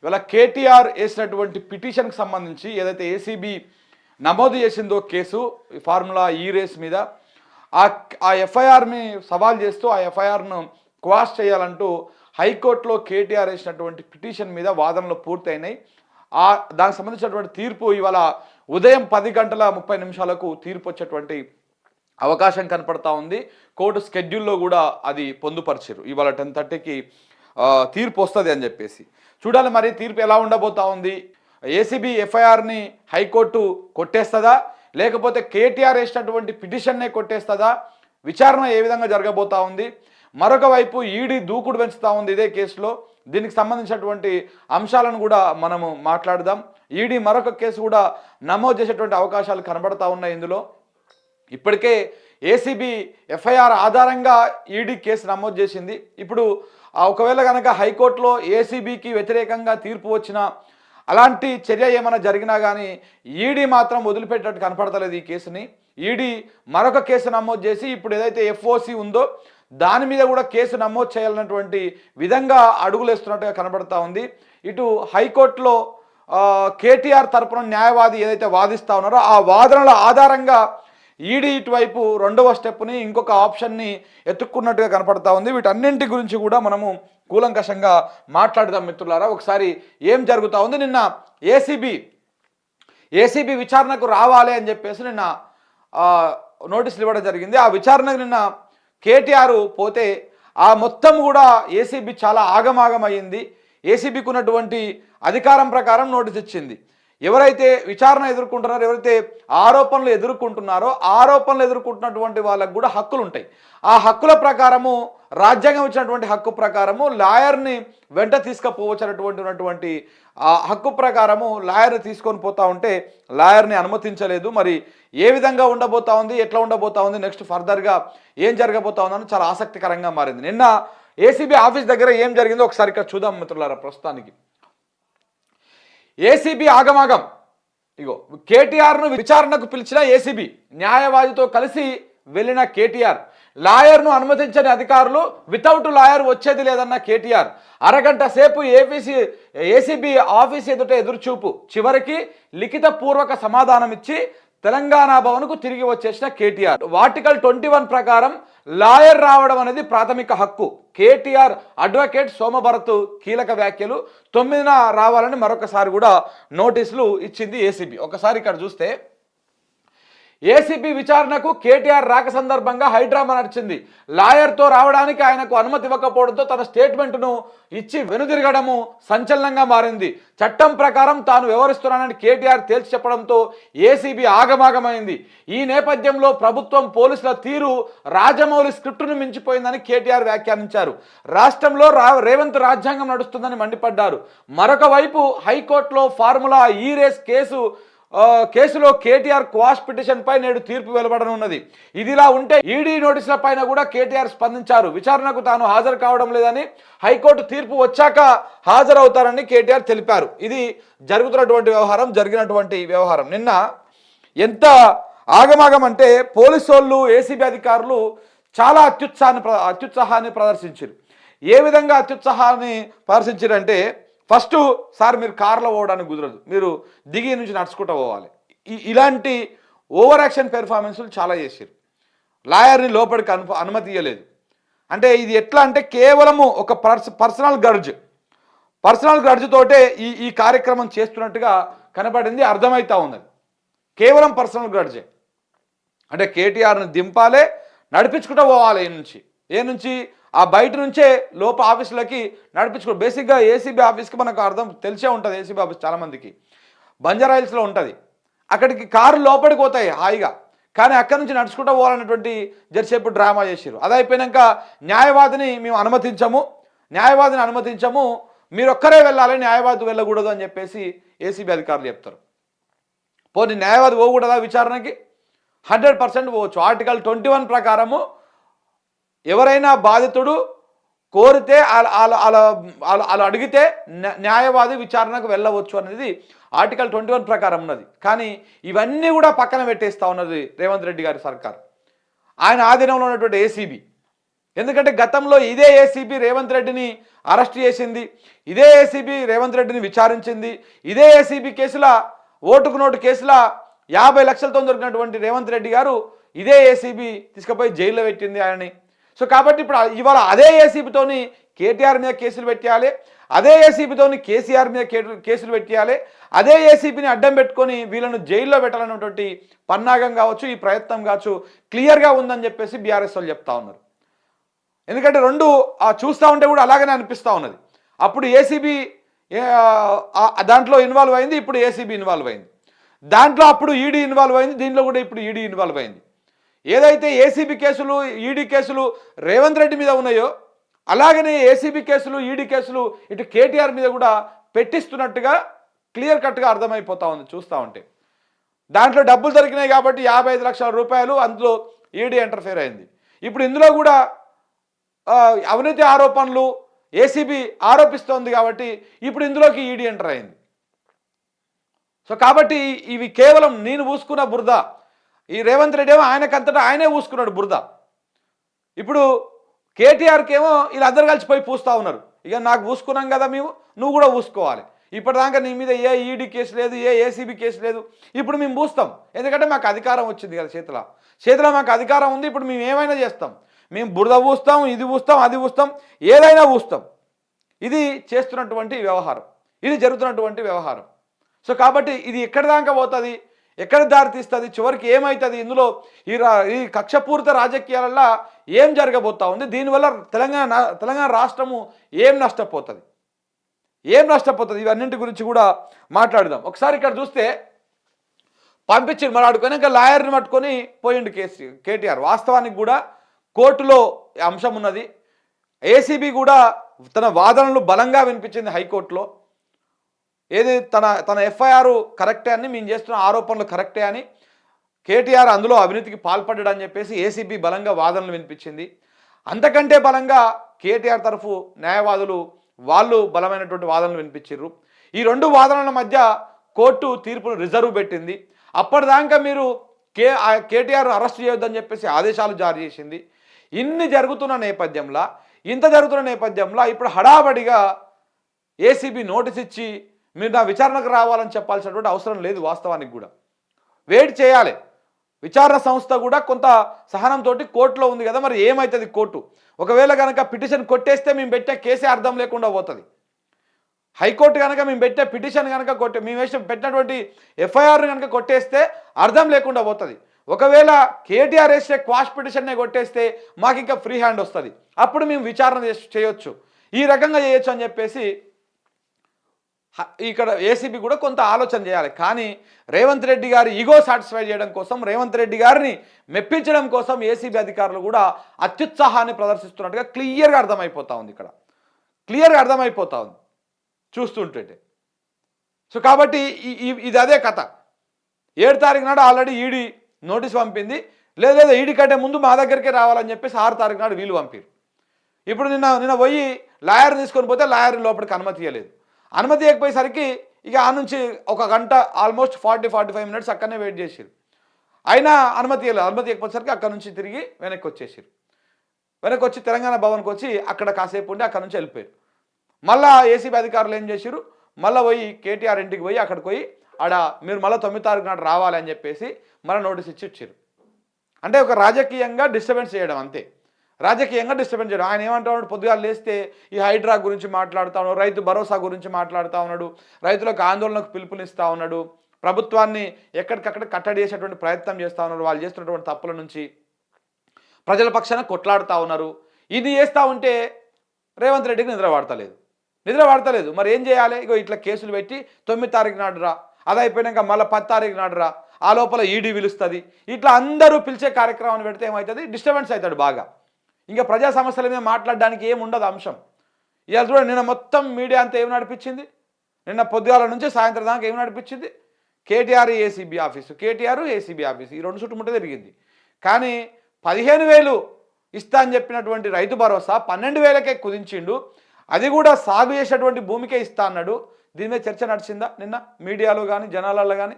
ఇవాళ కేటీఆర్ వేసినటువంటి పిటిషన్కి సంబంధించి ఏదైతే ఏసీబీ నమోదు చేసిందో కేసు ఫార్ములా ఈ రేస్ మీద ఆ ఎఫ్ఐఆర్ని సవాల్ చేస్తూ ఆ ఎఫ్ఐఆర్ను క్వాష్ చేయాలంటూ హైకోర్టులో కేటీఆర్ వేసినటువంటి పిటిషన్ మీద వాదనలు పూర్తయినాయి. దానికి సంబంధించినటువంటి తీర్పు ఇవాళ ఉదయం 10:30 తీర్పు వచ్చేటువంటి అవకాశం కనపడతా ఉంది. కోర్టు స్కెడ్యూల్లో కూడా అది పొందుపరిచారు. ఇవాళ 10:30కి తీర్పు వస్తుంది అని చెప్పేసి చూడాలి. మరి తీర్పు ఎలా ఉండబోతా ఉంది? ఏసీబీ ఎఫ్ఐఆర్ని హైకోర్టు కొట్టేస్తుందా, లేకపోతే కేటీఆర్ వేసినటువంటి పిటిషన్నే కొట్టేస్తుందా? విచారణ ఏ విధంగా జరగబోతా ఉంది? మరొక వైపు ఈడీ దూకుడు పెంచుతూ ఉంది ఇదే కేసులో. దీనికి సంబంధించినటువంటి అంశాలను కూడా మనము మాట్లాడదాం. ఈడీ మరొక కేసు కూడా నమోదు చేసేటువంటి అవకాశాలు కనబడతా ఉన్నాయి. ఇందులో ఇప్పటికే ఏసీబీ ఎఫ్ఐఆర్ ఆధారంగా ఈడీ కేసు నమోదు చేసింది. ఇప్పుడు ఒకవేళ కనుక హైకోర్టులో ఏసీబీకి వ్యతిరేకంగా తీర్పు వచ్చినా, అలాంటి చర్య ఏమైనా జరిగినా కానీ ఈడీ మాత్రం వదిలిపెట్టేటట్టు కనపడతలేదు ఈ కేసుని. ఈడీ మరొక కేసు నమోదు చేసి ఇప్పుడు ఏదైతే ఎఫ్ఓసి ఉందో దాని మీద కూడా కేసు నమోదు చేయాలన్నటువంటి విధంగా అడుగులేస్తున్నట్టుగా కనబడతా ఉంది. ఇటు హైకోర్టులో కేటీఆర్ తరపున న్యాయవాది ఏదైతే వాదిస్తూ ఉన్నారో ఆ వాదనల ఆధారంగా ఈడీ ఇటువైపు రెండవ స్టెప్ని ఇంకొక ఆప్షన్ని ఎత్తుక్కున్నట్టుగా కనపడతా ఉంది. వీటన్నింటి గురించి కూడా మనము కూలంకషంగా మాట్లాడదాం మిత్రులారా. ఒకసారి ఏం జరుగుతూ ఉంది? నిన్న ఏసీబీ విచారణకు రావాలి అని చెప్పేసి నిన్న నోటీసులు ఇవ్వడం జరిగింది. ఆ విచారణకు నిన్న కేటీఆర్ పోతే ఆ మొత్తం కూడా ఏసీబీ చాలా ఆగమాగమైంది. ఏసీబీకి ఉన్నటువంటి అధికారం ప్రకారం నోటీస్ ఇచ్చింది. ఎవరైతే విచారణ ఎదుర్కొంటున్నారో, ఎవరైతే ఆరోపణలు ఎదుర్కొంటున్నటువంటి వాళ్ళకు కూడా హక్కులు ఉంటాయి. ఆ హక్కుల ప్రకారము, రాజ్యాంగం ఇచ్చినటువంటి హక్కు ప్రకారము లాయర్ని వెంట తీసుకుపోవచ్చినటువంటి ఆ హక్కు ప్రకారము లాయర్ని తీసుకొని పోతా ఉంటే లాయర్ని అనుమతించలేదు. మరి ఏ విధంగా ఉండబోతా ఉంది, ఎట్లా ఉండబోతా ఉంది, నెక్స్ట్ ఫర్దర్గా ఏం జరగబోతా ఉందని చాలా ఆసక్తికరంగా మారింది. నిన్న ఏసీబీ ఆఫీస్ దగ్గర ఏం జరిగిందో ఒకసారి ఇక్కడ చూద్దాం మిత్రులారా. ప్రస్తుతానికి ఏసీబీ ఆగమాగం. ఇగో కేటీఆర్ను విచారణకు పిలిచిన ఏసీబీ, న్యాయవాదితో కలిసి వెళ్ళిన కేటీఆర్, లాయర్ను అనుమతించని అధికారులు, వితౌట్ లాయర్ వచ్చేది లేదన్న కేటీఆర్, అరగంట సేపు ఏసీబీ ఆఫీస్ ఎదుట ఎదురుచూపు, చివరికి లిఖిత పూర్వక సమాధానం ఇచ్చి తెలంగాణ భవన్కు తిరిగి వచ్చేసిన కేటీఆర్. ఆర్టికల్ 21 ప్రకారం లాయర్ రావడం అనేది ప్రాథమిక హక్కు. కేటీఆర్ అడ్వకేట్ సోమభరత్ కీలక వ్యాఖ్యలు. 9న రావాలని మరొకసారి కూడా నోటీసులు ఇచ్చింది ఏసీబీ. ఒకసారి ఇక్కడ చూస్తే ఏసీబీ విచారణకు కేటీఆర్ రాక సందర్భంగా హైడ్రామా నడిచింది. లాయర్తో రావడానికి ఆయనకు అనుమతి ఇవ్వకపోవడంతో తన స్టేట్మెంట్ను ఇచ్చి వెనుదిరగడము సంచలనంగా మారింది. చట్టం ప్రకారం తాను వ్యవహరిస్తున్నానని కేటీఆర్ తేల్చి చెప్పడంతో ఏసీబీ ఆగమాగమైంది. ఈ నేపథ్యంలో ప్రభుత్వం పోలీసుల తీరు రాజమౌళి స్క్రిప్టును మించిపోయిందని కేటీఆర్ వ్యాఖ్యానించారు. రాష్ట్రంలో రేవంత్ రాజ్యాంగం నడుస్తుందని మండిపడ్డారు. మరొక వైపు హైకోర్టులో ఫార్ములా ఈ రేస్ కేసులో కేటీఆర్ క్వాష్ పిటిషన్ పై నేడు తీర్పు వెలువడనున్నది. ఇదిలా ఉంటే ఈడీ నోటీసుల పైన కూడా కేటీఆర్ స్పందించారు. విచారణకు తాను హాజరు కావడం లేదని, హైకోర్టు తీర్పు వచ్చాక హాజరవుతారని కేటీఆర్ తెలిపారు. ఇది జరిగినటువంటి వ్యవహారం. నిన్న ఎంత ఆగమాగం అంటే పోలీసు వాళ్ళు, ఏసీబీ అధికారులు చాలా అత్యుత్సాహాన్ని ప్రదర్శించారు. ఏ విధంగా అత్యుత్సాహాన్ని ప్రదర్శించారంటే, ఫస్ట్ సార్ మీరు కార్లో పోవడానికి కుదరదు, మీరు దిగి నుంచి నడుచుకుంటూ పోవాలి. ఇలాంటి ఓవర్ యాక్షన్ పెర్ఫార్మెన్స్లు చాలా చేశారు. లాయర్ని లోపలికి అనుమతి ఇవ్వలేదు. అంటే ఇది ఎట్లా అంటే కేవలము ఒక పర్సనల్ గర్జ్ తోటే ఈ కార్యక్రమం చేస్తున్నట్టుగా కనబడింది, అర్థమవుతా ఉన్నది. కేవలం పర్సనల్ గర్జే. అంటే కేటీఆర్ని దింపాలే, నడిపించుకుంటూ పోవాలి. ఏ నుంచి ఆ బయట నుంచే లోప ఆఫీసులకి నడిపించుకో. బేసిక్గా ఏసీబీ ఆఫీస్కి మనకు అర్థం తెలిసే ఉంటుంది. ఏసీబీ ఆఫీస్ చాలామందికి బంజారాహిల్స్లో ఉంటుంది. అక్కడికి కారు లోపలికి పోతాయి హాయిగా, కానీ అక్కడి నుంచి నడుచుకుంటూ పోవాలన్నటువంటి జరసేపు డ్రామా చేసారు. అది అయిపోయాక న్యాయవాదిని అనుమతించము, మీరు ఒక్కరే వెళ్ళాలి, న్యాయవాది వెళ్ళకూడదు అని చెప్పేసి ఏసీబీ అధికారులు చెప్తారు. పోనీ న్యాయవాది పోకూడదా విచారణకి? 100% పోవచ్చు. ఆర్టికల్ 21 ప్రకారము ఎవరైనా బాధితుడు కోరితే అలా అడిగితే న్యాయవాది విచారణకు వెళ్ళవచ్చు అనేది ఆర్టికల్ 21 ప్రకారం ఉన్నది. కానీ ఇవన్నీ కూడా పక్కన పెట్టేస్తూ ఉన్నది రేవంత్ రెడ్డి గారి సర్కార్, ఆయన ఆధీనంలో ఉన్నటువంటి ఏసీబీ. ఎందుకంటే గతంలో ఇదే ఏసీబీ రేవంత్ రెడ్డిని అరెస్ట్ చేసింది, ఇదే ఏసీబీ రేవంత్ రెడ్డిని విచారించింది, ఇదే ఏసీబీ కేసుల ఓటుకు నోటు కేసుల 50 లక్షలతో దొరికినటువంటి రేవంత్ రెడ్డి గారు ఇదే ఏసీబీ తీసుకుపోయి జైల్లో పెట్టింది ఆయనని. సో కాబట్టి ఇప్పుడు ఇవాళ అదే ఏసీబీతోని కేటీఆర్ మీద కేసులు పెట్టేయాలి, అదే ఏసీబీతోని కేసీఆర్ మీద కేసులు పెట్టేయాలి, అదే ఏసీబీని అడ్డం పెట్టుకొని వీళ్ళను జైల్లో పెట్టాలన్నటువంటి పన్నాగం కావచ్చు, ఈ ప్రయత్నం కావచ్చు క్లియర్గా ఉందని చెప్పేసి బీఆర్ఎస్ వాళ్ళు చెప్తా ఉన్నారు. ఎందుకంటే రెండు చూస్తూ ఉంటే కూడా అలాగనే అనిపిస్తూ ఉన్నది. అప్పుడు ఏసీబీ దాంట్లో ఇన్వాల్వ్ అయింది, ఇప్పుడు ఏసీబీ ఇన్వాల్వ్ అయింది. దాంట్లో అప్పుడు ఈడీ ఇన్వాల్వ్ అయింది, దీంట్లో కూడా ఇప్పుడు ఈడీ ఇన్వాల్వ్ అయింది. ఏదైతే ఏసీబీ కేసులు ఈడీ కేసులు రేవంత్ రెడ్డి మీద ఉన్నాయో అలాగనే ఏసీబీ కేసులు ఈడీ కేసులు ఇటు కేటీఆర్ మీద కూడా పెట్టిస్తున్నట్టుగా క్లియర్ కట్గా అర్థమైపోతా ఉంది చూస్తూ ఉంటే. దాంట్లో డబ్బులు దొరికినాయి కాబట్టి 55 లక్షల రూపాయలు అందులో ఈడీ ఇంటర్ఫేర్ అయింది. ఇప్పుడు ఇందులో కూడా అవినీతి ఆరోపణలు ఏసీబీ ఆరోపిస్తోంది కాబట్టి ఇప్పుడు ఇందులోకి ఈడీ ఎంటర్ అయింది. సో కాబట్టి ఇవి కేవలం నేను పూసుకున్న బురద. ఈ రేవంత్ రెడ్డి ఏమో ఆయనకంతటా ఆయనే పూసుకున్నాడు బురద. ఇప్పుడు కేటీఆర్కి ఏమో వీళ్ళందరూ కలిసిపోయి పూస్తూ ఉన్నారు. ఇక నాకు పూసుకున్నాం కదా నువ్వు కూడా పూసుకోవాలి. ఇప్పటిదాకా నీ మీద ఏ ఈడీ కేసు లేదు, ఏ ఏసీబీ కేసు లేదు, ఇప్పుడు మేము పూస్తాం. ఎందుకంటే మాకు అధికారం వచ్చింది కదా, చేతిలో మాకు అధికారం ఉంది. ఇప్పుడు మేము ఏమైనా చేస్తాం, మేము బురద పూస్తాం, ఇది పూస్తాం, అది పూస్తాం, ఏదైనా పూస్తాం. ఇది చేస్తున్నటువంటి వ్యవహారం, ఇది జరుగుతున్నటువంటి వ్యవహారం. సో కాబట్టి ఇది ఎక్కడి దాకా పోతుంది, ఎక్కడ దారి తీస్తుంది, చివరికి ఏమవుతుంది, ఇందులో ఈ కక్షపూరిత రాజకీయాలలో ఏం జరగబోతా ఉంది, దీనివల్ల తెలంగాణ రాష్ట్రము ఏం నష్టపోతుంది, ఇవన్నింటి గురించి కూడా మాట్లాడదాం. ఒకసారి ఇక్కడ చూస్తే పంపించి మాట్లాడుకొని ఇంకా లాయర్ని పట్టుకొని పోయిండు కేటీఆర్. వాస్తవానికి కూడా కోర్టులో అంశం ఉన్నది. ఏసీబీ కూడా తన వాదనలు బలంగా వినిపించింది హైకోర్టులో. ఏది తన ఎఫ్ఐఆర్ కరెక్టే అని, మేము చేస్తున్న ఆరోపణలు కరెక్టే అని, కేటీఆర్ అందులో అవినీతికి పాల్పడ్డాడని చెప్పేసి ఏసీబీ బలంగా వాదనలు వినిపించింది. అంతకంటే బలంగా కేటీఆర్ తరఫు న్యాయవాదులు వాళ్ళు బలమైనటువంటి వాదనలు వినిపించారు. ఈ రెండు వాదనల మధ్య కోర్టు తీర్పును రిజర్వ్ పెట్టింది. అప్పటిదాకా మీరు కేటీఆర్ అరెస్ట్ చేయొద్దని చెప్పేసి ఆదేశాలు జారీ చేసింది. ఇంత జరుగుతున్న నేపథ్యంలో ఇప్పుడు హడాబడిగా ఏసీబీ నోటీస్ ఇచ్చి మీరు నా విచారణకు రావాలని చెప్పాల్సినటువంటి అవసరం లేదు. వాస్తవానికి కూడా వెయిట్ చేయాలి. విచారణ సంస్థ కూడా కొంత సహనంతో కోర్టులో ఉంది కదా, మరి ఏమవుతుంది కోర్టు ఒకవేళ కనుక పిటిషన్ కొట్టేస్తే మేము పెట్టే కేసే అర్థం లేకుండా పోతుంది. హైకోర్టు కనుక మేము పెట్టే పిటిషన్ కనుక మేము పెట్టినటువంటి ఎఫ్ఐఆర్ని కనుక కొట్టేస్తే అర్థం లేకుండా పోతుంది. ఒకవేళ కేటీఆర్ వేసే క్వాష్ పిటిషన్నే కొట్టేస్తే మాకు ఇంకా ఫ్రీ హ్యాండ్ వస్తుంది, అప్పుడు మేము విచారణ చేయొచ్చు, ఈ రకంగా చేయొచ్చు అని చెప్పేసి ఇక్కడ ఏసీబీ కూడా కొంత ఆలోచన చేయాలి. కానీ రేవంత్ రెడ్డి గారి ఈగో సాటిస్ఫై చేయడం కోసం, రేవంత్ రెడ్డి గారిని మెప్పించడం కోసం ఏసీబీ అధికారులు కూడా అత్యుత్సాహాన్ని ప్రదర్శిస్తున్నట్టుగా క్లియర్గా అర్థమైపోతా ఉంది. ఇక్కడ క్లియర్గా అర్థమైపోతా ఉంది చూస్తుంటే. సో కాబట్టి ఇది అదే కథ. 7 తారీఖు నాడు ఆల్రెడీ ఈడీ నోటీస్ పంపింది. లేదా ఈడీ కంటే ముందు మా దగ్గరికే రావాలని చెప్పేసి 6 తారీఖు నాడు వీలు పంపారు. ఇప్పుడు నిన్న పోయి లాయర్ తీసుకొని పోతే లాయర్ లోపలికి అనుమతి ఇవ్వలేదు. అనుమతి ఇవ్వకపోయేసరికి ఇక ఆ నుంచి ఒక గంట ఆల్మోస్ట్ 40-45 మినిట్స్ అక్కడనే వెయిట్ చేసారు. అయినా అనుమతి ఇవ్వలేదు. అనుమతి ఇవ్వకపోయేసరికి అక్కడ నుంచి తిరిగి వెనక్కి వచ్చేసారు. వెనక్కి వచ్చి తెలంగాణ భవన్కి వచ్చి అక్కడ కాసేపు ఉండి అక్కడ నుంచి వెళ్ళిపోయారు. మళ్ళీ ఏసీబీ అధికారులు ఏం చేశారు, మళ్ళీ పోయి కేటీఆర్ ఇంటికి పోయి అక్కడికి పోయి మీరు మళ్ళీ 9 తారీఖు నాడు రావాలని చెప్పేసి మళ్ళీ నోటీస్ ఇచ్చారు. అంటే ఒక రాజకీయంగా డిస్టర్బెన్స్ చేయడం, అంతే. రాజకీయంగా డిస్టర్బెన్స్ చేయడం. ఆయన ఏమంటున్నాడు, పొద్దుగా లేస్తే ఈ హైడ్రా గురించి మాట్లాడుతూ ఉన్నాడు, రైతు భరోసా గురించి మాట్లాడుతూ ఉన్నాడు, రైతులకు ఆందోళనకు పిలుపునిస్తూ ఉన్నాడు, ప్రభుత్వాన్ని ఎక్కడికక్కడ కట్టడి చేసేటువంటి ప్రయత్నం చేస్తూ ఉన్నారు, వాళ్ళు చేస్తున్నటువంటి తప్పుల నుంచి ప్రజల పక్షాన కొట్లాడుతూ ఉన్నారు. ఇది చేస్తూ ఉంటే రేవంత్ రెడ్డికి నిద్ర పడతలేదు. మరి ఏం చేయాలి? ఇగో ఇట్లా కేసులు పెట్టి 9 తారీఖు నాడు రా, అది అయిపోయినాక మళ్ళీ 10 తారీఖు నాడు రా, ఆ లోపల ఈడీ పిలుస్తుంది, ఇట్లా అందరూ పిలిచే కార్యక్రమాన్ని పెడితే ఏమవుతుంది, డిస్టర్బెన్స్ అవుతాడు బాగా. ఇంకా ప్రజా సమస్యల మీద మాట్లాడడానికి ఏముండదు అంశం. ఇవాళ చూడండి, నిన్న మొత్తం మీడియా అంతా ఏం నడిపించింది, నిన్న పొద్దుగాల నుంచి సాయంత్రం దాకా ఏం నడిపించింది, KTR ACB office, KTR ACB office, ఈ రెండు చుట్టుముట్ట జరిగింది. కానీ 15,000 ఇస్తా అని చెప్పినటువంటి రైతు భరోసా 12,000కే కుదించిండు. అది కూడా సాగు చేసేటువంటి భూమికే ఇస్తా అన్నాడు. దీని మీద చర్చ నడిచిందా నిన్న మీడియాలో కానీ జనాలలో కానీ?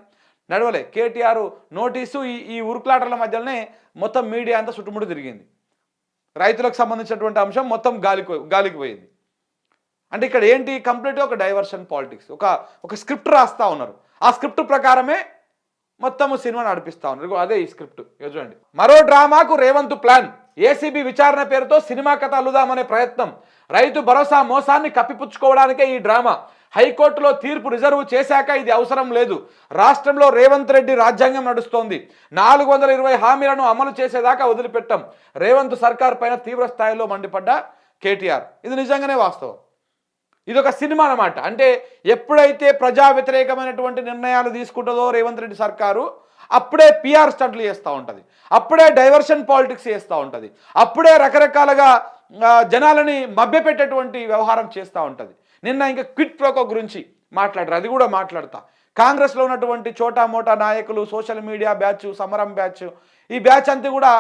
నడవలే. కేటీఆర్ నోటీసు ఈ ఉరుకులాటల మధ్యలోనే మొత్తం మీడియా అంతా చుట్టుముట్టు తిరిగింది. రైతులకు సంబంధించినటువంటి అంశం మొత్తం గాలికి పోయింది. అంటే ఇక్కడ ఏంటి, కంప్లీట్గా ఒక డైవర్షన్ పాలిటిక్స్, ఒక స్క్రిప్ట్ రాస్తా ఉన్నారు. ఆ స్క్రిప్ట్ ప్రకారమే మొత్తం సినిమా నడిపిస్తా ఉన్నారు. అదే ఈ స్క్రిప్ట్ చూడండి. మరో డ్రామాకు రేవంత్ ప్లాన్, ఏసీబీ విచారణ పేరుతో సినిమా కథ అల్లుదామనే ప్రయత్నం, రైతు భరోసా మోసాన్ని కప్పిపుచ్చుకోవడానికే ఈ డ్రామా, హైకోర్టులో తీర్పు రిజర్వ్ చేశాక ఇది అవసరం లేదు, రాష్ట్రంలో రేవంత్ రెడ్డి రాజ్యాంగం నడుస్తోంది, 420 హామీలను అమలు చేసేదాకా వదిలిపెట్టాం, రేవంత్ సర్కార్ పైన తీవ్ర స్థాయిలో మండిపడ్డ కేటీఆర్. ఇది నిజంగానే వాస్తవం. ఇది ఒక సినిమా అన్నమాట. అంటే ఎప్పుడైతే ప్రజా వ్యతిరేకమైనటువంటి నిర్ణయాలు తీసుకుంటుందో రేవంత్ రెడ్డి సర్కారు, అప్పుడే పిఆర్ స్టంట్లు చేస్తూ ఉంటుంది, అప్పుడే డైవర్షన్ పాలిటిక్స్ చేస్తూ ఉంటుంది, అప్పుడే రకరకాలుగా జనాలని మభ్యపెట్టేటువంటి వ్యవహారం చేస్తూ ఉంటుంది. నిన్న ఇంకా క్విట్ ప్రోకో గురించి మాట్లాడరు, అది కూడా మాట్లాడతా. కాంగ్రెస్లో ఉన్నటువంటి చోటా మోటా నాయకులు, సోషల్ మీడియా బ్యాచ్, సమరం బ్యాచ్, ఈ బ్యాచ్ అంతా కూడా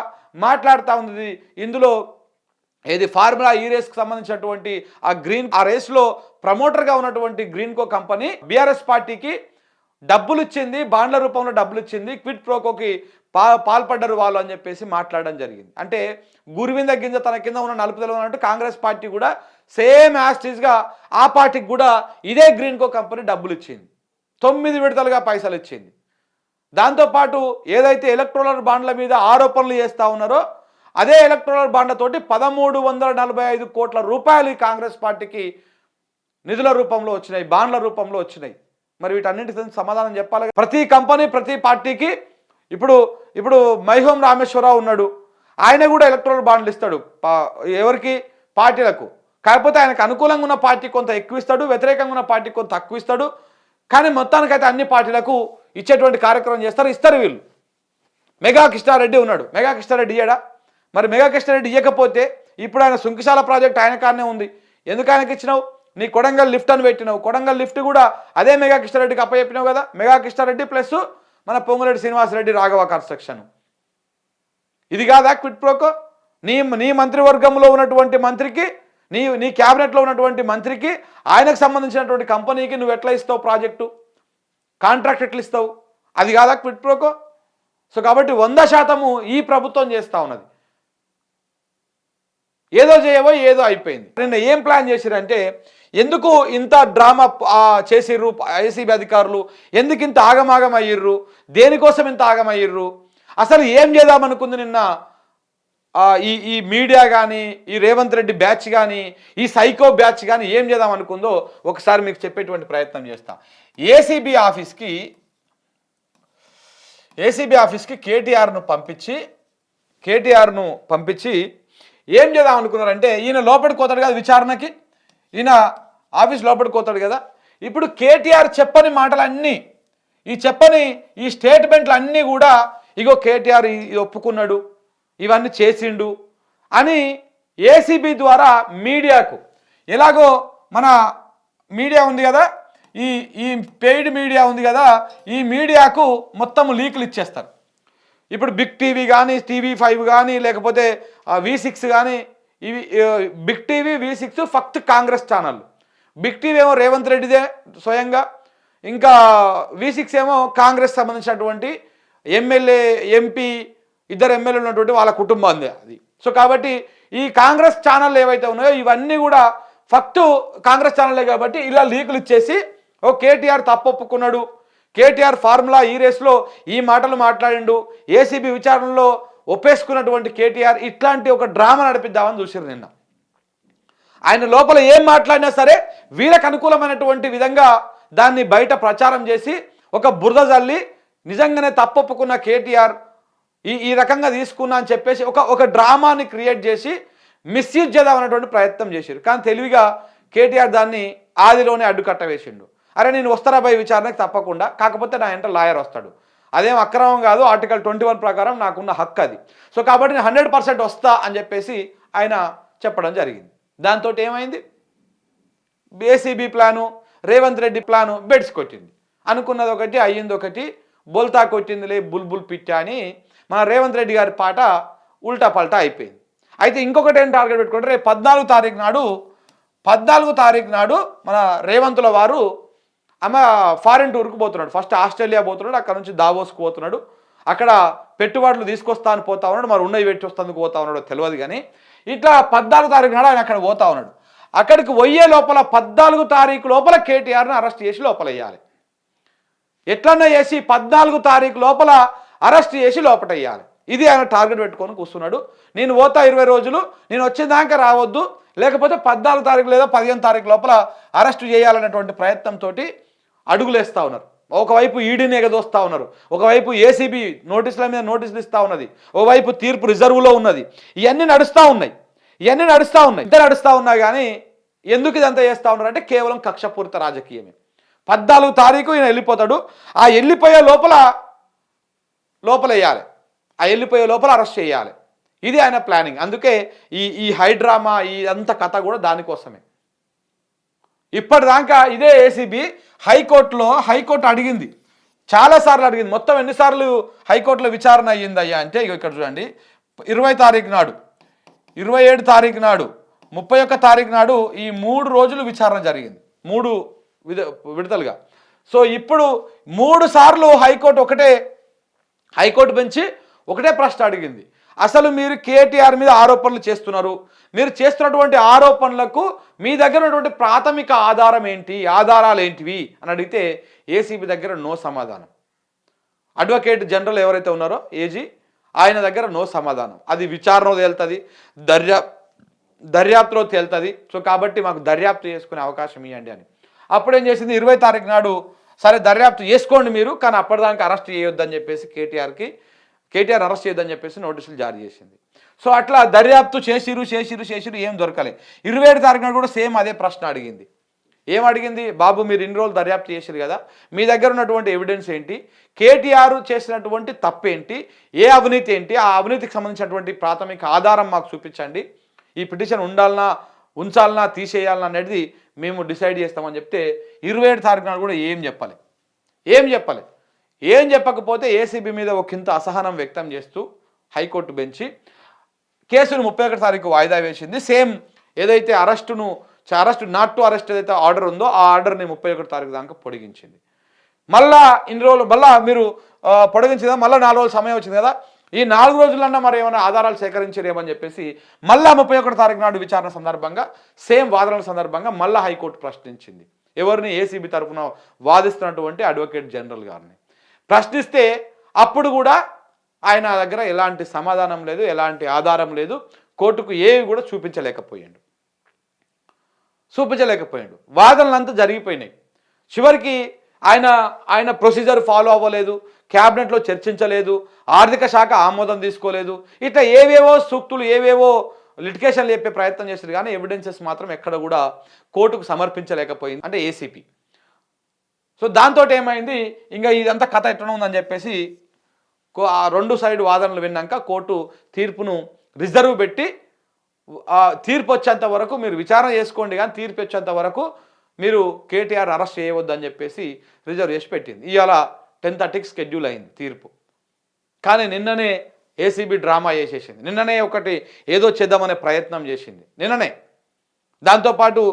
మాట్లాడుతూ ఉంది. ఇందులో ఏది ఫార్ములా ఈ రేస్కి సంబంధించినటువంటి ఆ రేస్లో ప్రమోటర్గా ఉన్నటువంటి గ్రీన్కో కంపెనీ బీఆర్ఎస్ పార్టీకి డబ్బులు ఇచ్చింది, బాండ్ల రూపంలో డబ్బులు ఇచ్చింది, క్విట్ ప్రోకోకి పాల్పడ్డరు వాళ్ళు అని చెప్పేసి మాట్లాడడం జరిగింది. అంటే గురువింద గింజ తన కింద ఉన్న నలుపుదల ఉన్నట్టు కాంగ్రెస్ పార్టీ కూడా సేమ్ యాస్టీస్గా ఆ పార్టీకి కూడా ఇదే గ్రీన్కో కంపెనీ డబ్బులు ఇచ్చింది, 9 విడతలుగా పైసలు ఇచ్చింది. దాంతోపాటు ఏదైతే ఎలక్ట్రోలర్ బాండ్ల మీద ఆరోపణలు చేస్తూ ఉన్నారో అదే ఎలక్ట్రోలర్ బాండ్లతోటి 1345 కోట్ల రూపాయలు ఈ కాంగ్రెస్ పార్టీకి నిధుల రూపంలో వచ్చినాయి, బాండ్ల రూపంలో వచ్చినాయి. మరి వీటన్నింటికి సమాధానం చెప్పాలి. ప్రతి కంపెనీ, ప్రతి పార్టీకి ఇప్పుడు మైహోం రామేశ్వరరావు ఉన్నాడు, ఆయన కూడా ఎలక్ట్రోలర్ బాండ్లు ఇస్తాడు ఎవరికి, పార్టీలకు. కాకపోతే ఆయనకు అనుకూలంగా ఉన్న పార్టీ కొంత ఎక్కువ ఇస్తాడు, వ్యతిరేకంగా ఉన్న పార్టీ కొంత తక్కువ ఇస్తాడు. కానీ మొత్తానికైతే అన్ని పార్టీలకు ఇచ్చేటువంటి కార్యక్రమం ఇస్తారు వీళ్ళు. మెగా కృష్ణారెడ్డి ఉన్నాడు, మెగా కృష్ణారెడ్డి ఇయ్యడా? మరి మెగా కృష్ణారెడ్డి ఇవ్వకపోతే ఇప్పుడు ఆయన సుంకిశాల ప్రాజెక్ట్ ఆయన కానే ఉంది, ఎందుకు ఆయనకి ఇచ్చినావు? నీ కొడంగల్ లిఫ్ట్ అని పెట్టినావు, కొడంగల్ లిఫ్ట్ కూడా అదే మెగా కృష్ణారెడ్డికి అప్పచెప్పినావు కదా. మెగా కృష్ణారెడ్డి ప్లస్ మన పొంగులేటి శ్రీనివాసరెడ్డి రాఘవ కన్స్ట్రక్షన్. ఇది కాదా క్విట్ ప్రోకో? నీ మంత్రివర్గంలో ఉన్నటువంటి మంత్రికి, నీ క్యాబినెట్లో ఉన్నటువంటి మంత్రికి, ఆయనకు సంబంధించినటువంటి కంపెనీకి నువ్వు ఎట్లా ఇస్తావు ప్రాజెక్టు, కాంట్రాక్ట్ ఎట్లా ఇస్తావు? అది కాదా క్విట్ ప్రోకో? సో కాబట్టి 100% ఈ ప్రభుత్వం చేస్తూ ఉన్నది. ఏదో చేయవో ఏదో అయిపోయింది. నిన్న ఏం ప్లాన్ చేసిరంటే, ఎందుకు ఇంత డ్రామా చేసిర్రు ఏసీబీ అధికారులు, ఎందుకు ఇంత ఆగమాగం అయ్యిర్రు, దేనికోసం ఇంత ఆగమయ్యిర్రు, అసలు ఏం చేద్దామనుకుంది నిన్న ఈ మీడియా కానీ, ఈ రేవంత్ రెడ్డి బ్యాచ్ కానీ, ఈ సైకో బ్యాచ్ కానీ ఏం చేద్దాం అనుకుందో ఒకసారి మీకు చెప్పేటువంటి ప్రయత్నం చేస్తా. ఏసీబీ ఆఫీస్కి కేటీఆర్ను పంపించి ఏం చేద్దాం అనుకున్నారంటే, ఈయన లోపలికి పోతాడు కదా విచారణకి, ఈయన ఆఫీస్ లోపలికి పోతాడు కదా. ఇప్పుడు కేటీఆర్ చెప్పని మాటలన్నీ, ఈ స్టేట్మెంట్లు అన్నీ కూడా ఇగో కేటీఆర్ ఒప్పుకున్నాడు, ఇవన్నీ చేసిండు అని ఏసీబీ ద్వారా మీడియాకు, ఎలాగో మన మీడియా ఉంది కదా, ఈ పెయిడ్ మీడియా ఉంది కదా, ఈ మీడియాకు మొత్తం లీకులు ఇచ్చేస్తారు. ఇప్పుడు బిగ్ టీవీ కానీ, TV5 కానీ, లేకపోతే V6 కానీ, ఇవి బిగ్ టీవీ, V6 ఫక్త్ కాంగ్రెస్ ఛానల్. బిగ్ టీవీ ఏమో రేవంత్ రెడ్డిదే స్వయంగా, ఇంకా V6 ఏమో కాంగ్రెస్ సంబంధించినటువంటి ఎమ్మెల్యే, ఎంపీ, ఇద్దరు ఎమ్మెల్యేలు ఉన్నటువంటి వాళ్ళ కుటుంబం అది. సో కాబట్టి ఈ కాంగ్రెస్ ఛానళ్ళు ఏవైతే ఉన్నాయో ఇవన్నీ కూడా ఫక్త్ కాంగ్రెస్ ఛానల్లే కాబట్టి ఇలా లీకులు ఇచ్చేసి, కేటీఆర్ తప్పు ఒప్పుకున్నాడు, కేటీఆర్ ఫార్ములా ఈ రేస్లో ఈ మాటలు మాట్లాడిండు, ఏసీబీ విచారణలో ఒప్పేసుకున్నటువంటి కేటీఆర్, ఇట్లాంటి ఒక డ్రామా నడిపిద్దామని చూసారు నిన్న. ఆయన లోపల ఏం మాట్లాడినా సరే వీళ్ళకి అనుకూలమైనటువంటి విధంగా దాన్ని బయట ప్రచారం చేసి ఒక బురద జల్లి నిజంగానే తప్పొప్పుకున్న కేటీఆర్ ఈ రకంగా తీసుకున్నా అని చెప్పేసి ఒక డ్రామాని క్రియేట్ చేసి మిస్యూజ్ చేద్దామనేటువంటి ప్రయత్నం చేశారు. కానీ తెలివిగా కేటీఆర్ దాన్ని ఆదిలోనే అడ్డుకట్ట వేసిండు. అరే నేను వస్తారా భయ విచారణకు తప్పకుండా, కాకపోతే నా వెంట లాయర్ వస్తాడు, అదేం అక్రమం కాదు, ఆర్టికల్ 21 ప్రకారం నాకున్న హక్కు అది. సో కాబట్టి నేను 100% వస్తా అని చెప్పేసి ఆయన చెప్పడం జరిగింది. దాంతో ఏమైంది, ACB plan, Revanth Reddy plan beds కొట్టింది. అనుకున్నది ఒకటి, అయ్యింది ఒకటి, బోల్తా కొట్టిందిలే బుల్బుల్ పిట్ట అని మన రేవంత్ రెడ్డి గారి పాట ఉల్టా పల్టా అయిపోయింది. అయితే ఇంకొకటి ఏం టార్గెట్ పెట్టుకుంటే, రేపు 14 తారీఖు నాడు మన రేవంతుల వారు ఫారిన్ టూర్కి పోతున్నాడు. ఫస్ట్ ఆస్ట్రేలియా పోతున్నాడు, అక్కడ నుంచి దావోస్కి పోతున్నాడు, అక్కడ పెట్టుబడులు తీసుకొస్తా అని పోతా ఉన్నాడు. మరి ఉన్నవి పెట్టి వస్తానికి పోతా ఉన్నాడు తెలియదు. కానీ ఇట్లా 14 తారీఖు నాడు ఆయన అక్కడ పోతా ఉన్నాడు. అక్కడికి పోయే లోపల 14 తారీఖు లోపల కేటీఆర్ను అరెస్ట్ చేసి లోపలయ్యాలి. ఎట్లన్నా చేసి 14 తారీఖు లోపల అరెస్ట్ చేసి లోపటేయాలి. ఇది ఆయన టార్గెట్ పెట్టుకొని కూర్చున్నాడు. నేను పోతా 20 రోజులు, నేను వచ్చేదాకా రావద్దు, లేకపోతే 14 తారీఖు లేదా 15 తారీఖు లోపల అరెస్ట్ చేయాలనేటువంటి ప్రయత్నంతో అడుగులేస్తూ ఉన్నారు. ఒకవైపు ఈడీని ఎగదోస్తూ ఉన్నారు, ఒకవైపు ఏసీబీ నోటీసుల మీద నోటీసులు ఇస్తూ ఉన్నది, ఒకవైపు తీర్పు రిజర్వ్లో ఉన్నది. ఇవన్నీ నడుస్తూ ఉన్నాయి. ఇద్దరు నడుస్తూ ఉన్నాయి. కానీ ఎందుకు ఇదంతా చేస్తూ ఉన్నారంటే కేవలం కక్షపూరిత రాజకీయమే. 14 తారీఖు ఈయన వెళ్ళిపోతాడు. ఆ వెళ్ళిపోయే లోపల అరెస్ట్ చేయాలి. ఇది ఆయన ప్లానింగ్. అందుకే ఈ హైడ్రామా అంత కథ కూడా దానికోసమే. ఇప్పటిదాకా ఇదే ఏసీబీ హైకోర్టు అడిగింది, చాలాసార్లు అడిగింది. మొత్తం ఎన్నిసార్లు హైకోర్టులో విచారణ అయ్యింది అయ్యా అంటే ఇక్కడ చూడండి, 20 తారీఖు నాడు, 27 తారీఖు నాడు, 31 తారీఖు నాడు ఈ 3 రోజులు విచారణ జరిగింది, 3 విడతలుగా. సో ఇప్పుడు 3 సార్లు హైకోర్టు బెంచి ఒకటే ప్రశ్న అడిగింది. అసలు మీరు కేటీఆర్ మీద ఆరోపణలు చేస్తున్నారు, మీరు చేస్తున్నటువంటి ఆరోపణలకు మీ దగ్గర ఉన్నటువంటి ప్రాథమిక ఆధారాలు ఏంటివి అని అడిగితే ఏసీబీ దగ్గర నో సమాధానం. అడ్వకేట్ జనరల్ ఎవరైతే ఉన్నారో ఏజీ, ఆయన దగ్గర నో సమాధానం. అది విచారణలో తేలుతుంది, దర్యాప్తులో తేలుతుంది. సో కాబట్టి మాకు దర్యాప్తు చేసుకునే అవకాశం ఇవ్వండి అని. అప్పుడేం చేసింది, 20 తారీఖు నాడు సరే దర్యాప్తు చేసుకోండి మీరు, కానీ అప్పటిదాకా అరెస్ట్ చేయొద్దని చెప్పేసి కేటీఆర్ అరెస్ట్ చేయొద్దని చెప్పేసి నోటీసులు జారీ చేసింది. సో అట్లా దర్యాప్తు చేసిరు, ఏం దొరకలే. 27 తారీఖు నాడు కూడా సేమ్ అదే ప్రశ్న అడిగింది. ఏమడిగింది, బాబు మీరు ఇన్ని రోజులు దర్యాప్తు చేశారు కదా, మీ దగ్గర ఉన్నటువంటి ఎవిడెన్స్ ఏంటి, కేటీఆర్ చేసినటువంటి తప్పేంటి, ఏ అవినీతి ఏంటి, ఆ అవినీతికి సంబంధించినటువంటి ప్రాథమిక ఆధారం మాకు చూపించండి, ఈ పిటిషన్ ఉంచాలనా తీసేయాలనా అనేది మేము డిసైడ్ చేస్తామని చెప్తే 27 తారీఖు నాడు కూడా ఏం చెప్పకపోతే ఏసీబీ మీద ఒకంత అసహనం వ్యక్తం చేస్తూ హైకోర్టు బెంచి కేసును 31 తారీఖు వాయిదా వేసింది. సేమ్ ఏదైతే అరెస్ట్ నాట్ టు అరెస్ట్ ఏదైతే ఆర్డర్ ఉందో ఆ ఆర్డర్ని 31 తారీఖు దాకా పొడిగించింది. మళ్ళా ఇన్ని రోజులు మీరు పొడిగించిందా, మళ్ళీ 4 రోజులు సమయం వచ్చింది కదా, ఈ 4 రోజులన్నా మరి ఏమైనా ఆధారాలు సేకరించలేమని చెప్పేసి మళ్ళా 31 తారీఖు నాడు విచారణ సందర్భంగా సేమ్ వాదనల సందర్భంగా మళ్ళా హైకోర్టు ప్రశ్నించింది. ఎవరిని, ఏసీబీ తరఫున వాదిస్తున్నటువంటి అడ్వకేట్ జనరల్ గారిని ప్రశ్నిస్తే అప్పుడు కూడా ఆయన దగ్గర ఎలాంటి సమాధానం లేదు, ఎలాంటి ఆధారం లేదు, కోర్టుకు ఏవి కూడా చూపించలేకపోయాడు. వాదనలంతా జరిగిపోయినాయి. చివరికి ఆయన ప్రొసీజర్ ఫాలో అవ్వలేదు, క్యాబినెట్లో చర్చించలేదు, ఆర్థిక శాఖ ఆమోదం తీసుకోలేదు, ఇట్లా ఏవేవో సూక్తులు ఏవేవో లిటిగేషన్లు చెప్పే ప్రయత్నం చేశారు. కానీ ఎవిడెన్సెస్ మాత్రం ఎక్కడ కూడా కోర్టుకు సమర్పించలేకపోయింది అంటే ఏసీపీ. సో దాంతో ఏమైంది, ఇంకా ఇదంతా కథ ఎట్లా ఉందని చెప్పేసి ఆ 2 సైడ్ వాదనలు విన్నాక కోర్టు తీర్పును రిజర్వ్ పెట్టి తీర్పు వచ్చేంత వరకు మీరు విచారణ చేసుకోండి, కానీ తీర్పు వచ్చేంత వరకు మీరు కేటీఆర్ అరెస్ట్ చేయవద్దని చెప్పేసి రిజర్వ్ చేసి పెట్టింది. ఇవాళ 10:30కి షెడ్యూల్ అయింది తీర్పు. కానీ నిన్ననే ఏసీబీ డ్రామా చేసేసింది, నిన్ననే ఏదో చేద్దామనే ప్రయత్నం చేసింది నిన్ననే. దాంతోపాటు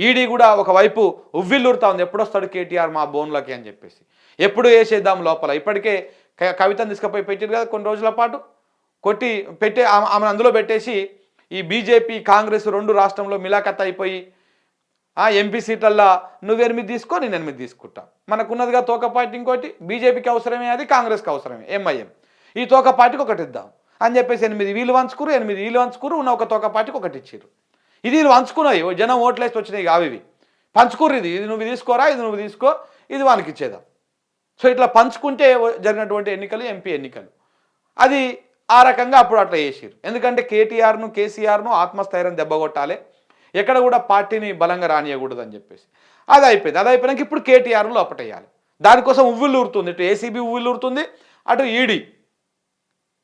ఈడీ కూడా ఒకవైపు ఉవ్విల్లూరుతా ఉంది, ఎప్పుడొస్తాడు కేటీఆర్ మా బోన్లకి అని చెప్పేసి, ఎప్పుడు వేసేద్దాం లోపల. ఇప్పటికే కవితను తీసుకుపోయి పెట్టారు కదా, కొన్ని రోజుల పాటు ఆమె అందులో పెట్టేసి ఈ బీజేపీ కాంగ్రెస్ 2 రాష్ట్రంలో మిలాఖత్ అయిపోయి ఎంపీ సీట్లల్లో నువ్వు 8 తీసుకో, నేను 8 తీసుకుంటా, మనకున్నదిగా తోక పార్టీ ఇంకోటి, బీజేపీకి అవసరమే అది, కాంగ్రెస్కి అవసరమే ఎంఐఎం, ఈ తోక పార్టీకి ఒకటి ఇద్దాం అని చెప్పేసి 8 వీళ్ళు వంచుకురు, ఉన్న ఒక తోక పార్టీకి ఒకటి ఇచ్చారు. ఇది వీళ్ళు వంచుకున్నాయి, జనం ఓట్లేసి వచ్చినాయి కావు, ఇవి పంచుకుర్రు. ఇది నువ్వు తీసుకోరా, ఇది నువ్వు తీసుకో, ఇది వానికి ఇచ్చేద్దాం. సో ఇట్లా పంచుకుంటే జరిగినటువంటి ఎన్నికలు ఎంపీ ఎన్నికలు, అది ఆ రకంగా అప్పుడు అట్లా చేసారు. ఎందుకంటే కేసీఆర్ను ఆత్మస్థైర్యం దెబ్బగొట్టాలి, ఎక్కడ కూడా పార్టీని బలంగా రానియకూడదు అని చెప్పేసి అది అయిపోయినాక ఇప్పుడు కేటీఆర్ను లోపటేయాలి. దానికోసం ఉవ్విల్లూరుతుంది, ఇటు ఏసీబీ ఉవ్విల్లూరుతుంది, అటు ఈడీ.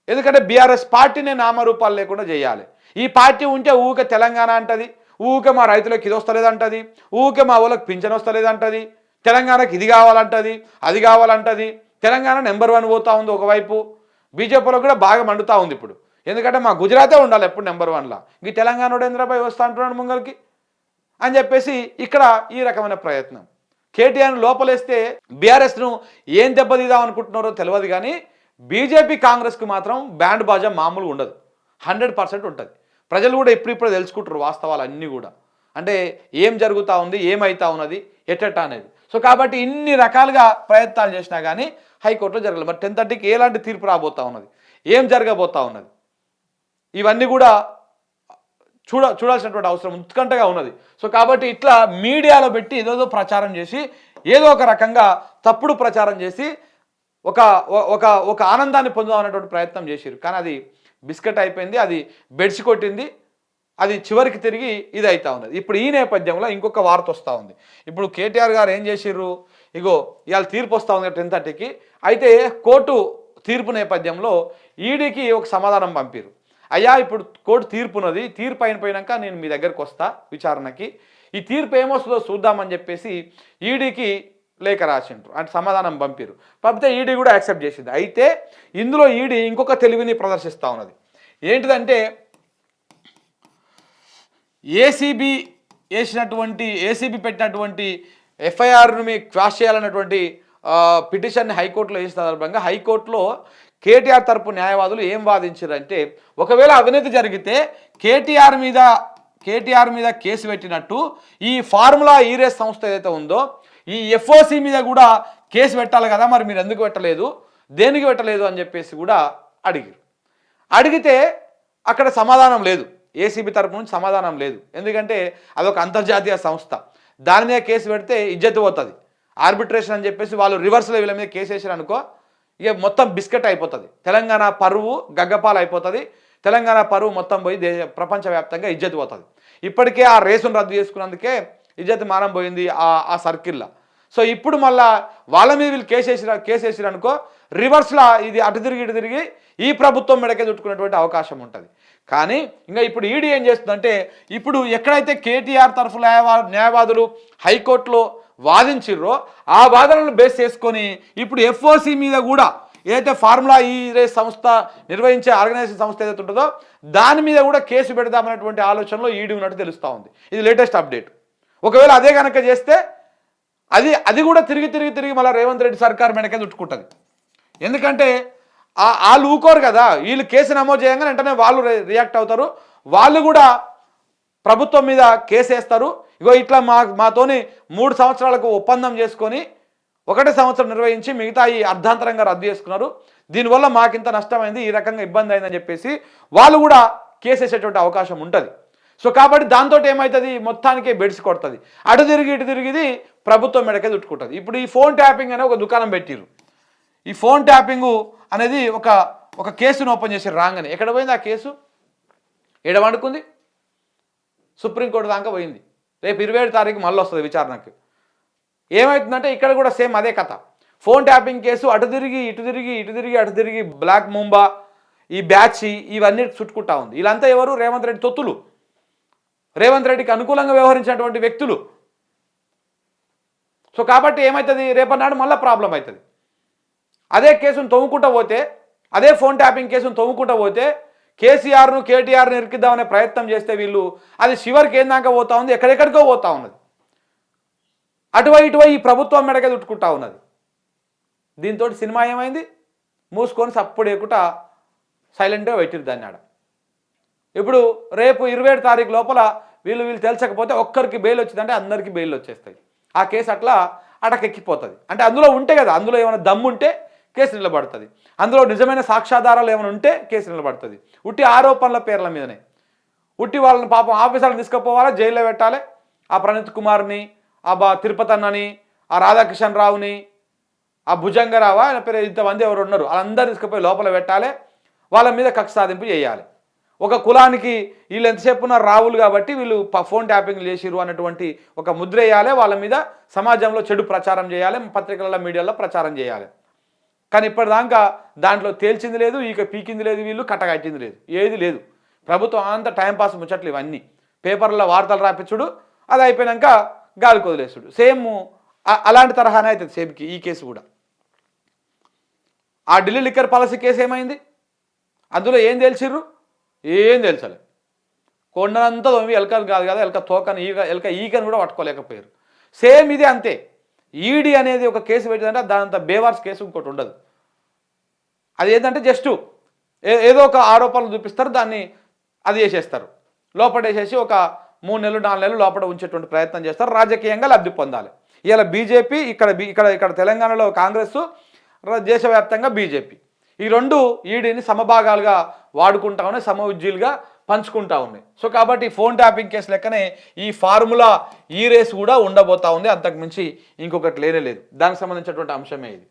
ఎందుకంటే బీఆర్ఎస్ పార్టీనే నామరూపాలు లేకుండా చేయాలి. ఈ పార్టీ ఉంటే ఊరికే తెలంగాణ అంటది, ఊరికే మా రైతులకు ఇది వస్తలేదంటది, ఊరికే మా ఊళ్ళకి పింఛన్ వస్తలేదంటది, తెలంగాణకి ఇది కావాలంటది, అది కావాలంటది. తెలంగాణ నెంబర్ 1 పోతా ఉంది ఒకవైపు, బీజేపీలో కూడా బాగా మండుతూ ఉంది ఇప్పుడు. ఎందుకంటే మా గుజరాతే ఉండాలి ఎప్పుడు నెంబర్ 1లా, ఈ తెలంగాణ చంద్రబాబు వస్తా అంటున్నాడు ముంగల్కి అని చెప్పేసి ఇక్కడ ఈ రకమైన ప్రయత్నం. కేటీఆర్ను లోపలేస్తే బీఆర్ఎస్ను ఏం దెబ్బతీద్దాం అనుకుంటున్నారో తెలియదు, కానీ బీజేపీ కాంగ్రెస్కి మాత్రం బ్యాండ్ బాజా మామూలుగా ఉండదు, 100% ఉంటుంది. ప్రజలు కూడా ఇప్పుడు తెలుసుకుంటారు వాస్తవాలు అన్నీ కూడా. అంటే ఏం జరుగుతూ ఉంది, ఏమవుతా ఉన్నది, ఎట్టట అనేది. సో కాబట్టి ఇన్ని రకాలుగా ప్రయత్నాలు చేసినా కానీ హైకోర్టులో జరగలేదు. మరి 10:30కి ఎలాంటి తీర్పు రాబోతా ఉన్నది, ఏం జరగబోతా ఉన్నది, ఇవన్నీ కూడా చూడాల్సినటువంటి అవసరం ఉత్కంఠగా ఉన్నది. సో కాబట్టి ఇట్లా మీడియాలో పెట్టి ఏదోదో ప్రచారం చేసి ఏదో ఒక రకంగా తప్పుడు ప్రచారం చేసి ఒక ఒక ఒక ఆనందాన్ని పొందామనేటువంటి ప్రయత్నం చేశారు. కానీ అది బిస్కెట్ అయిపోయింది, అది బెడ్సి కొట్టింది, అది చివరికి తిరిగి ఇది అవుతా ఉన్నది. ఇప్పుడు ఈ నేపథ్యంలో ఇంకొక వార్త వస్తూ ఉంది. ఇప్పుడు కేటీఆర్ గారు ఏం చేసిర్రు, ఇగో ఇవాళ తీర్పు వస్తూ ఉంది 10:30కి. అయితే కోర్టు తీర్పు నేపథ్యంలో ఈడీకి ఒక సమాధానం పంపిరు. అయ్యా ఇప్పుడు కోర్టు తీర్పు ఉన్నది, తీర్పు అయిపోయినాక నేను మీ దగ్గరకు వస్తా విచారణకి, ఈ తీర్పు ఏమొస్తుందో చూద్దామని చెప్పేసి ఈడీకి లేఖ రాసిండ్రు, అంటే సమాధానం పంపిరు. పంపితే ఈడీ కూడా యాక్సెప్ట్ చేసింది. అయితే ఇందులో ఈడీ ఇంకొక తెలివిని ప్రదర్శిస్తూ ఉన్నది. ఏంటిదంటే ఏసీబీ పెట్టినటువంటి ఎఫ్ఐఆర్ని క్వాష్ చేయాలన్నటువంటి పిటిషన్ని హైకోర్టులో వేసిన సందర్భంగా హైకోర్టులో కేటీఆర్ తరపు న్యాయవాదులు ఏం వాదించారంటే, ఒకవేళ అవినీతి జరిగితే కేటీఆర్ మీద కేసు పెట్టినట్టు ఈ ఫార్ములా ఈరేస్ సంస్థ ఏదైతే ఉందో ఈ ఎఫ్ఓసి మీద కూడా కేసు పెట్టాలి కదా, మరి మీరు ఎందుకు పెట్టలేదు, దేనికి పెట్టలేదు అని చెప్పేసి కూడా అడిగితే అక్కడ సమాధానం లేదు. ఏసీబీ తరపు నుంచి సమాధానం లేదు. ఎందుకంటే అదొక అంతర్జాతీయ సంస్థ, దాని మీద కేసు పెడితే ఇజ్జత్ పోతుంది. ఆర్బిట్రేషన్ అని చెప్పేసి వాళ్ళు రివర్స్లో వీళ్ళ మీద కేసు వేసారు అనుకో, ఇక మొత్తం బిస్కెట్ అయిపోతుంది. తెలంగాణ పరువు గగ్గపాలు అయిపోతుంది. తెలంగాణ పరువు మొత్తం పోయి ప్రపంచవ్యాప్తంగా ఇజ్జత్ పోతుంది. ఇప్పటికే ఆ రేసును రద్దు చేసుకున్నందుకే ఇజ్జత్ మానం పోయింది ఆ సర్కిల్లో. సో ఇప్పుడు మళ్ళా వాళ్ళ మీద వీళ్ళు కేసు వేసిరు అనుకో, రివర్స్లో ఇది అటు తిరిగి ఈ ప్రభుత్వం మెడకే చుట్టుకునేటువంటి అవకాశం ఉంటుంది. కానీ ఇంకా ఇప్పుడు ఈడీ ఏం చేస్తుందంటే, ఇప్పుడు ఎక్కడైతే కేటీఆర్ తరఫు న్యాయవాదులు హైకోర్టులో వాదించిర్రో ఆ వాదనలను బేస్ చేసుకొని ఇప్పుడు ఎఫ్ఓసి మీద కూడా ఏదైతే ఫార్ములా ఈ రేస్ సంస్థ నిర్వహించే ఆర్గనైజేషన్ సంస్థ ఏదైతే ఉంటుందో దాని మీద కూడా కేసు పెడదామనేటువంటి ఆలోచనలో ఈడీ ఉన్నట్టు తెలుస్తూ ఉంది. ఇది లేటెస్ట్ అప్డేట్. ఒకవేళ అదే కనుక చేస్తే అది కూడా తిరిగి మళ్ళీ రేవంత్ రెడ్డి సర్కార్ వెనకే చుట్టుకుంటుంది. ఎందుకంటే వాళ్ళు ఊకోరు కదా, వీళ్ళు కేసు నమోదు చేయగానే వెంటనే వాళ్ళు రియాక్ట్ అవుతారు, వాళ్ళు కూడా ప్రభుత్వం మీద కేసు వేస్తారు. ఇగో ఇట్లా మాతోని 3 సంవత్సరాలకు ఒప్పందం చేసుకొని 1 సంవత్సరం నిర్వహించి మిగతా ఈ అర్ధాంతరంగా రద్దు చేసుకున్నారు, దీనివల్ల మాకింత నష్టమైంది, ఈ రకంగా ఇబ్బంది అయిందని చెప్పేసి వాళ్ళు కూడా కేసు వేసేటువంటి అవకాశం ఉంటుంది. సో కాబట్టి దాంతో ఏమవుతుంది, మొత్తానికే బెడ్స్ కొడుతుంది. అటు తిరిగి ప్రభుత్వం మెడకే చుట్టుకుంటుంది. ఇప్పుడు ఈ ఫోన్ ట్యాపింగ్ అనే ఒక దుకాణం పెట్టిరు. ఈ ఫోన్ ట్యాపింగు అనేది ఒక కేసును ఓపెన్ చేశారు రాగానే. ఎక్కడ పోయింది ఆ కేసు, ఎడ వండుకుంది, సుప్రీంకోర్టు దాకా పోయింది. రేపు 27 తారీఖు మళ్ళీ వస్తుంది విచారణకు. ఏమవుతుందంటే ఇక్కడ కూడా సేమ్ అదే కథ. ఫోన్ ట్యాపింగ్ కేసు అటు తిరిగి బ్లాక్ ముంబా, ఈ బ్యాచ్, ఇవన్నీ చుట్టుకుంటా ఉంది. వీళ్ళంతా ఎవరు, రేవంత్ రెడ్డి తొత్తులు, రేవంత్ రెడ్డికి అనుకూలంగా వ్యవహరించినటువంటి వ్యక్తులు. సో కాబట్టి ఏమవుతుంది, రేపన్నాడు మళ్ళీ ప్రాబ్లం అవుతుంది. అదే కేసును తవ్వుకుంటూ పోతే, అదే ఫోన్ ట్యాపింగ్ కేసును తవ్వుకుంటూ పోతే కేసీఆర్ను కేటీఆర్ను ఇరికిద్దామనే ప్రయత్నం చేస్తే వీళ్ళు అది చివరికి ఏందాకా పోతా ఉంది, ఎక్కడెక్కడికో పోతా ఉన్నది. అటువై ఈ ప్రభుత్వం మెడకే చుట్టుకుంటా ఉన్నది. దీంతో సినిమా ఏమైంది, మూసుకొని సప్పుడు ఎక్కుట సైలెంట్గా పెట్టిరు దాన్ని ఆడ. ఇప్పుడు రేపు 27 తారీఖు లోపల వీళ్ళు తెలుసకపోతే ఒక్కరికి బెయిల్ వచ్చిందంటే అందరికీ బెయిల్ వచ్చేస్తాయి. ఆ కేసు అట్లా అటకెక్కిపోతుంది. అంటే అందులో ఉంటే కదా, అందులో ఏమైనా దమ్ముంటే కేసు నిలబడుతుంది, అందులో నిజమైన సాక్ష్యాధారాలు ఏమైనా ఉంటే కేసు నిలబడుతుంది. ఉట్టి ఆరోపణల పేర్ల మీదనే ఉట్టి వాళ్ళని పాపం ఆఫీసర్లు తీసుకుపోవాలా, జైల్లో పెట్టాలి. ఆ ప్రణీత్ కుమార్ని, ఆ తిరుపతి అన్నని, ఆ రాధాకిషన్ రావుని, ఆ భుజంగరావు, ఆయన పేరు ఇంతమంది ఎవరు ఉన్నారు, వాళ్ళందరూ తీసుకుపోయి లోపల పెట్టాలి. వాళ్ళ మీద కక్ష సాధింపు చేయాలి. ఒక కులానికి వీళ్ళు ఎంతసేపు ఉన్నారు రావులు కాబట్టి వీళ్ళు ఫోన్ ట్యాపింగ్ చేసిరు అన్నటువంటి ఒక ముద్ర వేయాలి. వాళ్ళ మీద సమాజంలో చెడు ప్రచారం చేయాలి, పత్రికల మీడియాలో ప్రచారం చేయాలి. కానీ ఇప్పటిదాకా దాంట్లో తేల్చింది లేదు, ఇక పీకింది లేదు, వీళ్ళు కట్టగట్టింది లేదు, ఏది లేదు. ప్రభుత్వం అంతా టైంపాస్ ముచ్చట్లు ఇవన్నీ, పేపర్లో వార్తలు రాపించుడు, అది అయిపోయాక గాలికి వదిలేసుడు. సేమ్ అలాంటి తరహానే అవుతుంది సేమ్కి ఈ కేసు కూడా. ఆ ఢిల్లీ లిక్కర్ పాలసీ కేసు ఏమైంది, అందులో ఏం తెలిసిర్రు, ఏం తెలుసలే. కొండనంతా తోమి ఎలకలు కాదు కదా, ఎలక తోకని ఈగని కూడా పట్టుకోలేకపోయారు. సేమ్ ఇది అంతే. ఈడీ అనేది ఒక కేసు పెట్టిందంటే దానంత బేవార్స్ కేసు ఇంకోటి ఉండదు. అది ఏంటంటే జస్ట్ ఏదో ఒక ఆరోపణలు చూపిస్తారు, దాన్ని అది చేసేస్తారు, లోపడేసేసి ఒక 3 నెలలు 4 నెలలు లోపల ఉంచేటువంటి ప్రయత్నం చేస్తారు, రాజకీయంగా లబ్ధి పొందాలి. ఇలా బీజేపీ ఇక్కడ తెలంగాణలో కాంగ్రెస్, దేశవ్యాప్తంగా బీజేపీ, ఈ రెండు ఈడీని సమభాగాలుగా వాడుకుంటా ఉన్నాయి, సమఉజ్జీలుగా పంచుకుంటా ఉన్నాయి. సో కాబట్టి ఫోన్ ట్యాపింగ్ కేసు లెక్కనే ఈ ఫార్ములా ఈ రేస్ కూడా ఉండబోతా ఉంది, అంతకుమించి ఇంకొకటి లేనే లేదు. దానికి సంబంధించినటువంటి అంశమే ఇది.